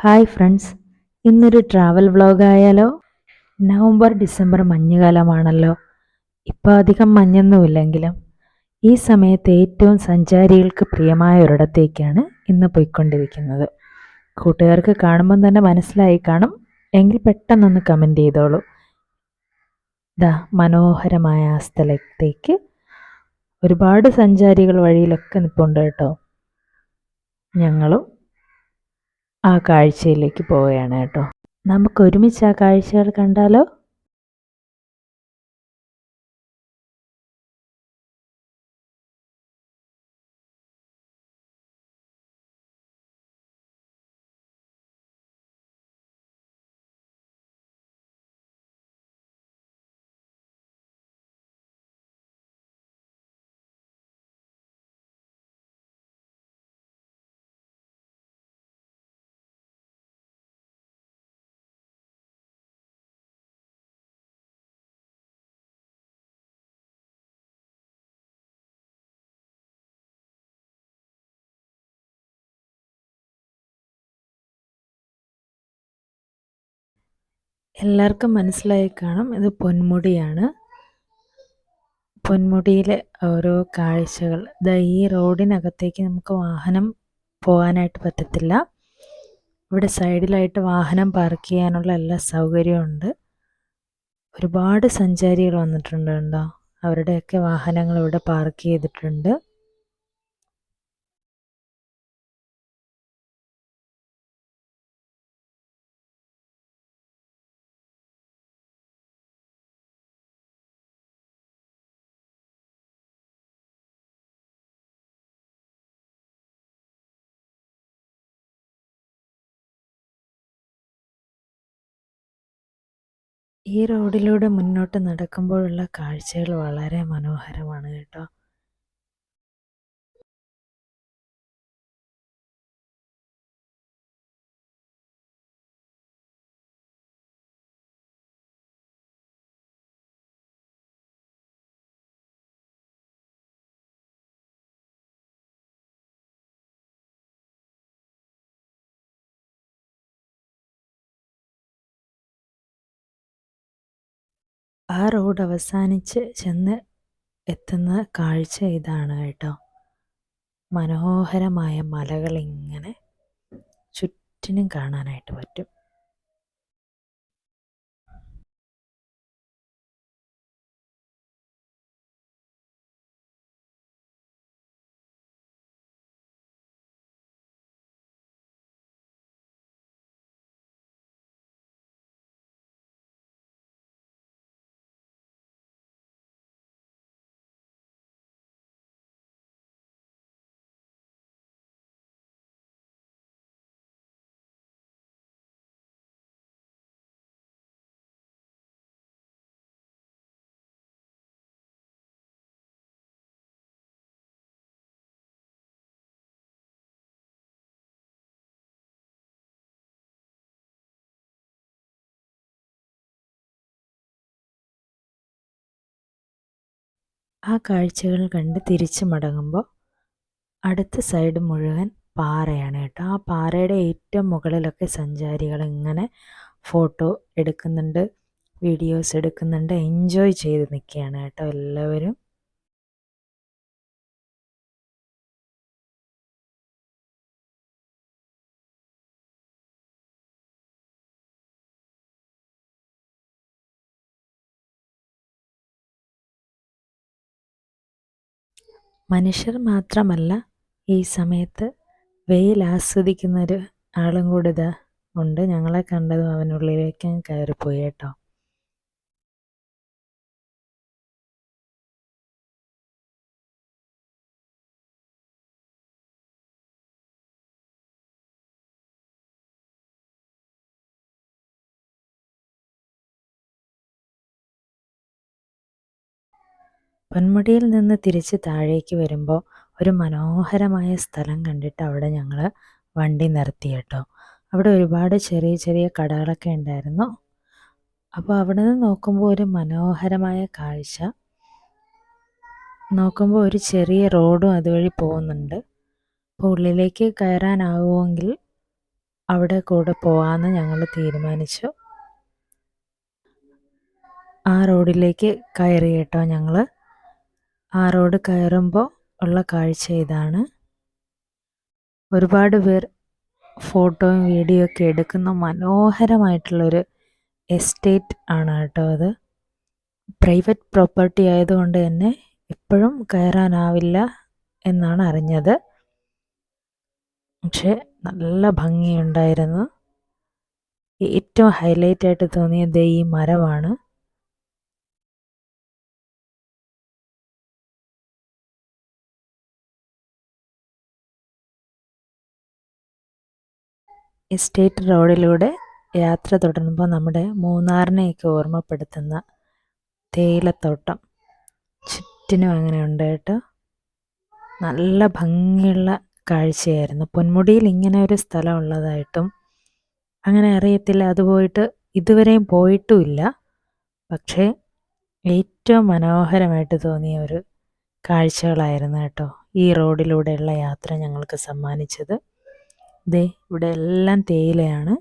Hi friends, ഇന്നൊരു travel vlog ആയാലോ? November December മഞ്ഞുകാലമാണല്ലോ. ഇപ്പോൾ അധികം മഞ്ഞൊന്നുമില്ലെങ്കിലും ഈ സമയത്ത് ഏറ്റവും സഞ്ചാരികൾക്ക് പ്രിയമായ ഒരിടത്തേക്കാണ് ഇന്ന് പോയിക്കൊണ്ടിരിക്കുന്നത്. കൂട്ടുകാർക്ക് കാണുമ്പം തന്നെ മനസ്സിലായി കാണും, എങ്കിൽ പെട്ടെന്നൊന്ന് കമൻറ്റ് ചെയ്തോളൂ. മനോഹരമായ ആ സ്ഥലത്തേക്ക് ഒരുപാട് സഞ്ചാരികൾ വഴിയിലൊക്കെ നിൽപ്പുണ്ട് കേട്ടോ. ഞങ്ങളും ആ കാഴ്ചയിലേക്ക് പോവുകയാണ് കേട്ടോ. നമുക്ക് ഒരുമിച്ച് ആ കാഴ്ചകൾ കണ്ടാലോ? എല്ലാവർക്കും മനസ്സിലായി കാണും, ഇത് പൊന്മുടിയാണ്. പൊന്മുടിയിലെ ഓരോ കാഴ്ചകൾ. ഈ റോഡിനകത്തേക്ക് നമുക്ക് വാഹനം പോകാനായിട്ട് പറ്റത്തില്ല. ഇവിടെ സൈഡിലായിട്ട് വാഹനം പാർക്ക് ചെയ്യാനുള്ള എല്ലാ സൗകര്യവും ഉണ്ട്. ഒരുപാട് സഞ്ചാരികൾ വന്നിട്ടുണ്ട് കേട്ടോ. അവരുടെയൊക്കെ വാഹനങ്ങൾ ഇവിടെ പാർക്ക് ചെയ്തിട്ടുണ്ട്. ഈ റോഡിലൂടെ മുന്നോട്ട് നടക്കുമ്പോഴുള്ള കാഴ്ചകൾ വളരെ മനോഹരമാണ് കേട്ടോ. ആ റോഡ് അവസാനിച്ച് ചെന്ന് എത്തുന്ന കാഴ്ച ഇതാണ് കേട്ടോ. മനോഹരമായ മലകൾ ഇങ്ങനെ ചുറ്റിനും കാണാനായിട്ട് പറ്റും. ആ കാഴ്ചകൾ കണ്ട് തിരിച്ചു മടങ്ങുമ്പോൾ അടുത്ത സൈഡ് മുഴുവൻ പാറയാണ് കേട്ടോ. ആ പാറയുടെ ഏറ്റവും മുകളിലൊക്കെ സഞ്ചാരികൾ ഇങ്ങനെ ഫോട്ടോ എടുക്കുന്നുണ്ട്, വീഡിയോസ് എടുക്കുന്നുണ്ട്, എൻജോയ് ചെയ്ത് നിൽക്കുകയാണ് കേട്ടോ എല്ലാവരും. മനുഷ്യർ മാത്രമല്ല, ഈ സമയത്ത് വെയിൽ ആസ്വദിക്കുന്നൊരു ആളും കൂടി ഇതാ ഉണ്ട്. ഞങ്ങളെ കണ്ടതും അവനുള്ളിലേക്ക് കയറിപ്പോയി കേട്ടോ. പൊന്മുടിയിൽ നിന്ന് തിരിച്ച് താഴേക്ക് വരുമ്പോൾ ഒരു മനോഹരമായ സ്ഥലം കണ്ടിട്ട് അവിടെ ഞങ്ങൾ വണ്ടി നിർത്തി കേട്ടോ. അവിടെ ഒരുപാട് ചെറിയ ചെറിയ കടകളൊക്കെ ഉണ്ടായിരുന്നു. അപ്പോൾ അവിടെ നിന്ന് നോക്കുമ്പോൾ ഒരു മനോഹരമായ കാഴ്ച. നോക്കുമ്പോൾ ഒരു ചെറിയ റോഡും അതുവഴി പോകുന്നുണ്ട്. അപ്പോൾ ഉള്ളിലേക്ക് കയറാനാവുമെങ്കിൽ അവിടെ കൂടെ പോകാമെന്ന് ഞങ്ങൾ തീരുമാനിച്ചു. ആ റോഡിലേക്ക് കയറി കേട്ടോ ഞങ്ങൾ. ആ റോഡ് കയറുമ്പോൾ ഉള്ള കാഴ്ച ഇതാണ്. ഒരുപാട് പേർ ഫോട്ടോയും വീഡിയോ ഒക്കെ എടുക്കുന്ന മനോഹരമായിട്ടുള്ളൊരു എസ്റ്റേറ്റ് ആണ് കേട്ടോ അത്. പ്രൈവറ്റ് പ്രോപ്പർട്ടി ആയതുകൊണ്ട് തന്നെ എപ്പോഴും കയറാനാവില്ല എന്നാണ് അറിഞ്ഞത്. പക്ഷെ നല്ല ഭംഗിയുണ്ടായിരുന്നു. ഏറ്റവും ഹൈലൈറ്റ് ആയിട്ട് തോന്നിയത് ഈ മരമാണ്. എസ്റ്റേറ്റ് റോഡിലൂടെ യാത്ര തുടരുമ്പോൾ നമ്മുടെ മൂന്നാറിനെയൊക്കെ ഓർമ്മപ്പെടുത്തുന്ന തേയിലത്തോട്ടം ചുറ്റിനും അങ്ങനെ ഉണ്ട് കേട്ടോ. നല്ല ഭംഗിയുള്ള കാഴ്ചയായിരുന്നു. പൊന്മുടിയിൽ ഇങ്ങനെ ഒരു സ്ഥലം ഉള്ളതായിട്ടും അങ്ങനെ അറിയത്തില്ല. അത് പോയിട്ട് ഇതുവരെയും പോയിട്ടുമില്ല. പക്ഷേ ഏറ്റവും മനോഹരമായിട്ട് തോന്നിയ ഒരു കാഴ്ചകളായിരുന്നു കേട്ടോ ഈ റോഡിലൂടെയുള്ള യാത്ര ഞങ്ങൾക്ക് സമ്മാനിച്ചത്. ദേ ഇവിടെ എല്ലാം തേയിലയാണ്.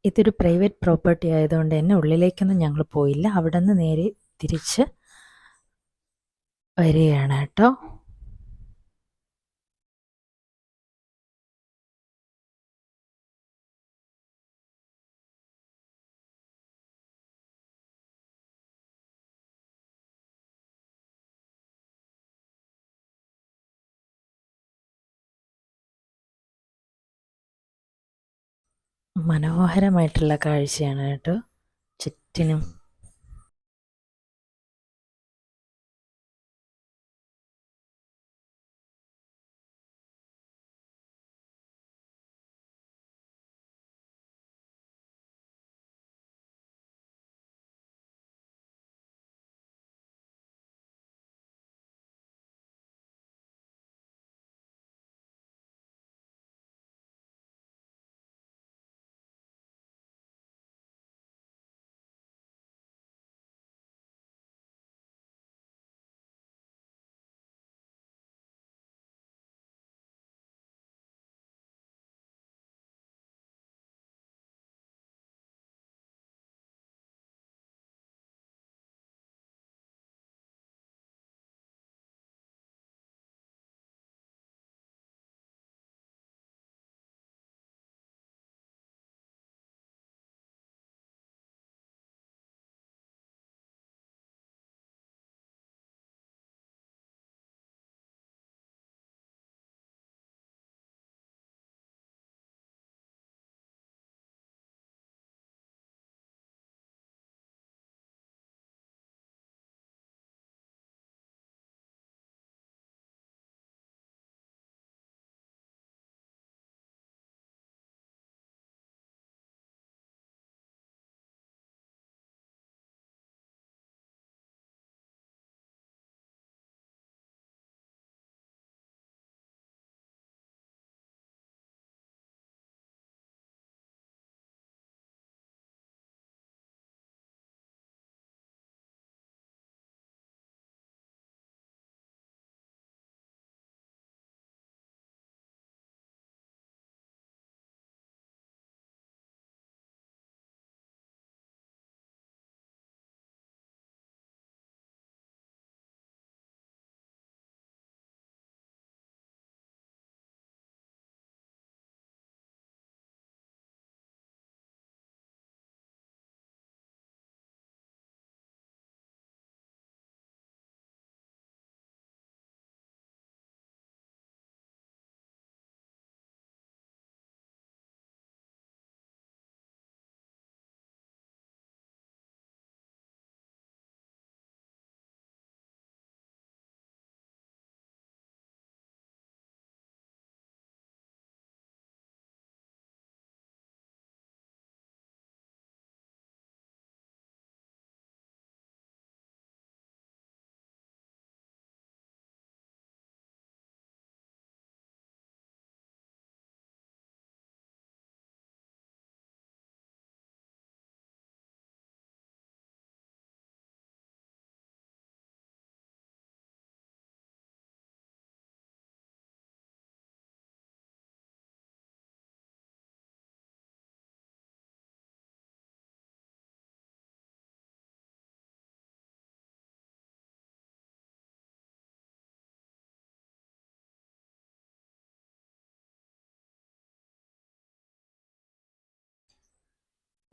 ഇതൊരു പ്രൈവറ്റ് പ്രോപ്പർട്ടി ആയതുകൊണ്ട് തന്നെ ഉള്ളിലേക്കൊന്നും ഞങ്ങൾ പോയില്ല. അവിടെ നിന്ന് നേരെ തിരിച്ച് വരികയാണ് കേട്ടോ. മനോഹരമായിട്ടുള്ള കാഴ്ചയാണ് കേട്ടോ ചുറ്റിനും.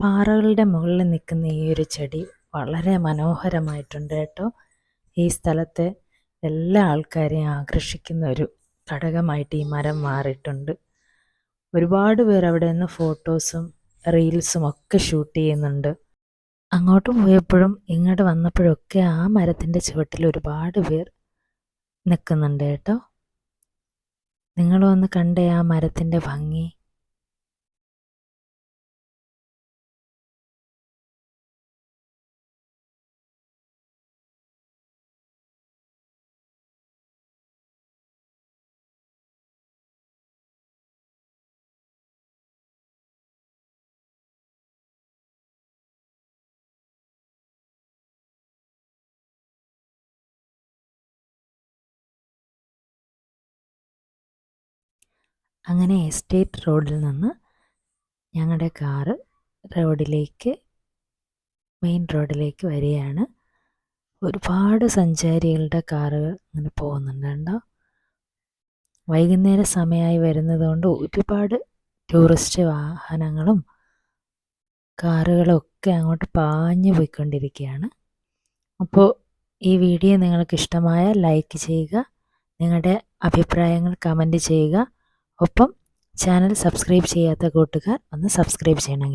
പാറകളുടെ മുകളിൽ നിൽക്കുന്ന ഈ ഒരു ചെടി വളരെ മനോഹരമായിട്ടുണ്ട് കേട്ടോ. ഈ സ്ഥലത്തെ എല്ലാ ആൾക്കാരെയും ആകർഷിക്കുന്ന ഒരു ഘടകമായിട്ട് ഈ മരം മാറിയിട്ടുണ്ട്. ഒരുപാട് പേർ അവിടെ നിന്ന് ഫോട്ടോസും റീൽസും ഒക്കെ ഷൂട്ട് ചെയ്യുന്നുണ്ട്. അങ്ങോട്ട് പോയപ്പോഴും ഇങ്ങോട്ട് വന്നപ്പോഴൊക്കെ ആ മരത്തിൻ്റെ ചുവട്ടിൽ ഒരുപാട് പേർ നിൽക്കുന്നുണ്ട് കേട്ടോ. നിങ്ങളും ഒന്ന് കണ്ടേ ആ മരത്തിൻ്റെ ഭംഗി. അങ്ങനെ എസ്റ്റേറ്റ് റോഡിൽ നിന്ന് ഞങ്ങളുടെ കാറ് മെയിൻ റോഡിലേക്ക് വരികയാണ്. ഒരുപാട് സഞ്ചാരികളുടെ കാറുകൾ അങ്ങനെ പോകുന്നുണ്ട് കേട്ടോ. വൈകുന്നേര സമയമായി വരുന്നതുകൊണ്ട് ഒരുപാട് ടൂറിസ്റ്റ് വാഹനങ്ങളും കാറുകളും ഒക്കെ അങ്ങോട്ട് പാഞ്ഞു പോയിക്കൊണ്ടിരിക്കുകയാണ്. അപ്പോൾ ഈ വീഡിയോ നിങ്ങൾക്ക് ഇഷ്ടമായാൽ ലൈക്ക് ചെയ്യുക, നിങ്ങളുടെ അഭിപ്രായങ്ങൾ കമൻറ്റ് ചെയ്യുക. ഒപ്പം ചാനൽ സബ്സ്ക്രൈബ് ചെയ്യാത്ത കൂട്ടുകാർ ഒന്ന് സബ്സ്ക്രൈബ് ചെയ്യണം.